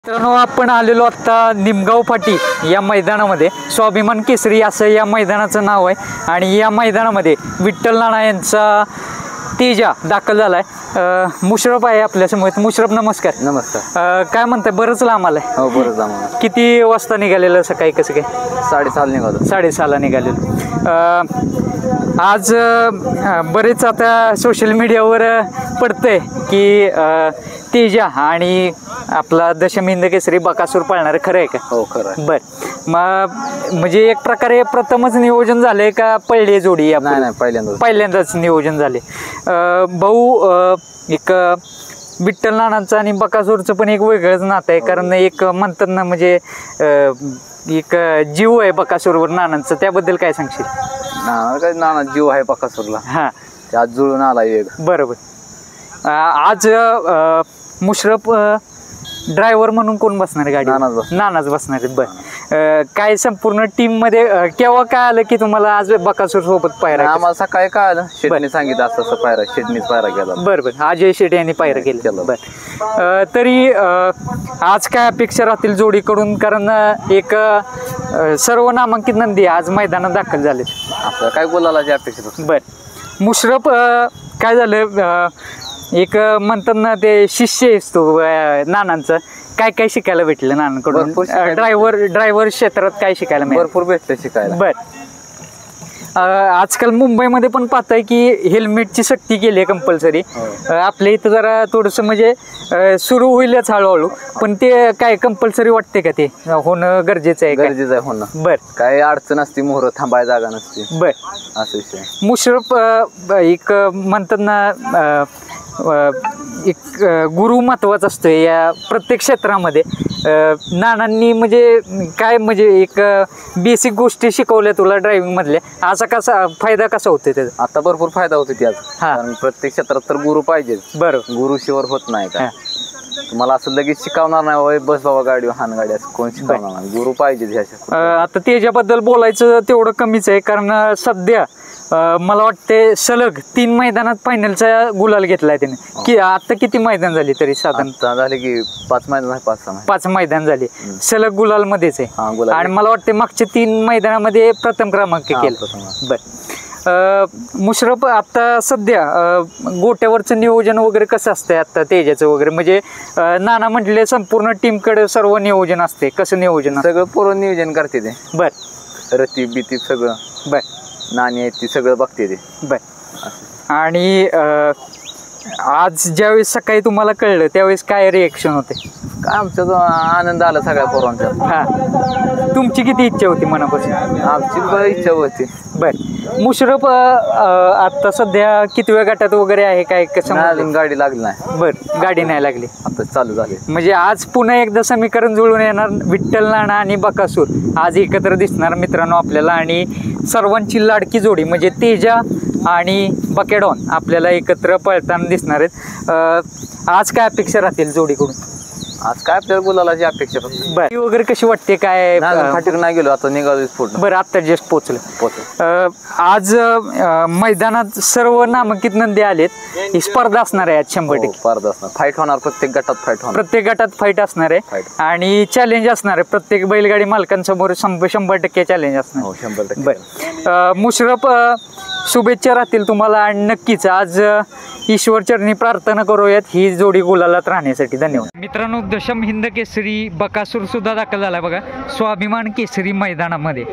मित्रांनो, आपण आलेलो आता निमगाव फाटी या मैदानामध्ये. स्वाभिमान केसरी असं या मैदानाचं नाव आहे आणि या मैदानामध्ये विठ्ठल नाना यांचा तेजा दाखल झालाय. मुशरफ आहे आपल्यासमोर. मुशरफ, नमस्कार. नमस्कार. काय म्हणताय? बरंच लांब आलाय. हो, बरंच लांब आलाय. किती वाजता निघालेलं सकाळी? कसं काय? 6:30 निघालो. 6:30 निघालेलं. आज बरेच आता सोशल मीडियावर पडतंय की तेजा आणि आपला दशम हिंद केसरी बकासूर पाळणार. खरं आहे का? हो, खरं आहे. बर, मग म्हणजे एक प्रकारे प्रथमच नियोजन झालंय का पहिली जोडी? नाही, पहिल्यांदाच नियोजन झाले. भाऊ, एक विठ्ठल नानांचं आणि बकासूरचं पण एक वेगळंच नातं आहे. कारण एक म्हणतात ना, म्हणजे एक जीव आहे बकासूरवर नानांचं. त्याबद्दल काय सांगशील? नाना जीव आहे बकासूरला. हा, आज जुळून आला एक. बरोबर. आज मुशरफ ड्रायव्हर म्हणून कोण बसणार आहे गाडी? नानाच बसणार आहे. बर, काय संपूर्ण टीम मध्ये केव्हा काय आलं की तुम्हाला आज बकासूर सोबत पायरा? आम्हाला सकाळी काय आलं, शेटने सांगितलं असं असं पायरा, शेटनीच पायरा केला. बरं, अजय शेट यांनी पायरा केलं. बर, तरी आज काय अपेक्षा राहतील जोडीकडून? कारण एक सर्व नामांकित नंदी आज मैदानात दाखल झाले. आपल्याला काय बोलायला अपेक्षा? बर, मुशरफ, काय झालं, एक म्हणतात ना ते शिष्य असतो नानांचं. काय काय शिकायला भेटलं नानांकडून? ड्रायव्हर क्षेत्रात काय शिकायला मिळालं? भरपूर भेटलं शिकायला. बर, आजकाल मुंबईमध्ये पण पाहताय की हेल्मेटची सक्ती केली आहे कंपल्सरी. आपल्या इथं जरा थोडंसं म्हणजे सुरू होईलच हळूहळू, पण ते काय कंपल्सरी वाटते का? ते होणं गरजेचं आहे? गरजेचं आहे होणं. बर, काय अडचण असते, मोहर थांबायला जागा नसते. बर, असं विषय. मुशरफ, एक म्हणतात ना एक गुरु महत्वाचा असतो या प्रत्येक क्षेत्रामध्ये. नानांनी म्हणजे काय, म्हणजे एक बेसिक गोष्टी शिकवल्या तुला ड्रायव्हिंग मधल्या. असा कसा फायदा कसा होतो त्याचा? आता भरपूर फायदा होतो त्याचा. कारण प्रत्येक क्षेत्रात तर गुरु पाहिजे. बरं, गुरुशिवर होत नाही का? तुम्हाला असं लगेच शिकवणार नाही, बस बाबा गाडी हान गाडी, असं कोण शिकवणार नाही. गुरु पाहिजे. आता त्याच्याबद्दल बोलायचं तेवढं कमीच आहे. कारण सध्या मला वाटते सलग 3 मैदानात फायनलचा गुलाल घेतलाय त्याने. की आता किती मैदान झाली तरी? साधारण झाले की 5 मैदान, 5 मैदान झाले सलग गुलाल मध्येच आहे. आणि मला वाटते मागच्या 3 मैदानामध्ये प्रथम क्रमांक केला. बर, मुशरफ, आता सध्या गोट्यावरचं नियोजन वगैरे कसं असतंय आता तेजाचं वगैरे? म्हणजे नाना म्हटले संपूर्ण टीमकडे सर्व नियोजन असते. कसं नियोजन? सगळं पूर्ण नियोजन करते ते. बर, रतीब बितीब सगळं. बर, नाणी आहेत ती सगळं बघते ते. बर, आणि आज ज्यावेळेस सकाळी तुम्हाला कळलं त्यावेळेस काय रिएक्शन होते? काय आमचा जो आनंद आला सगळ्या पोरांचा. हा, तुमची किती इच्छा होती मनापासून? आमची बरी इच्छा होती. बर, मुशरफ, आता सध्या कितव्या गटात वगैरे आहे काय? कसं? गाडी लागली नाही. बर, गाडी नाही लागली, आता चालू झाली. म्हणजे आज पुन्हा एकदा समीकरण जुळून येणार. विठ्ठल नाना आणि बकासूर आज एकत्र दिसणार मित्रांनो आपल्याला. आणि सर्वांची लाडकी जोडी म्हणजे तेजा आणि बकेडॉन आपल्याला एकत्र पळताना दिसणार आहेत. आज काय अपेक्षा राहतील जोडीकडून? आज काय आपल्याला बोलायची अपेक्षा फक्त. बर, वगैरे कशी वाटते काय? फाटीवर नाही गेलो, आता निघालो. बरं, आता जस्ट पोहोचलं. आज मैदानात सर्व नामांकित नंदी आलेत. ही स्पर्धा असणार आहे आज 100%. स्पर्धा असणार, फाईट होणार. प्रत्येक गटात फाईट होणार. प्रत्येक गटात फाईट असणार आहे आणि चॅलेंज असणार आहे. प्रत्येक बैलगाडी मालकांसमोर 100% चॅलेंज असणार. हो, 100%. बर, मुशरफ, शुभेच्छा राहतील तुम्हाला. आणि नक्कीच आज ईश्वर चरणी प्रार्थना करूयात ही जोडी गुलालात राहण्यासाठी. धन्यवाद. मित्रांनो, दशम हिंद केसरी बकासूर सुद्धा दाखल झाला बघा स्वाभिमान केसरी मैदानामध्ये.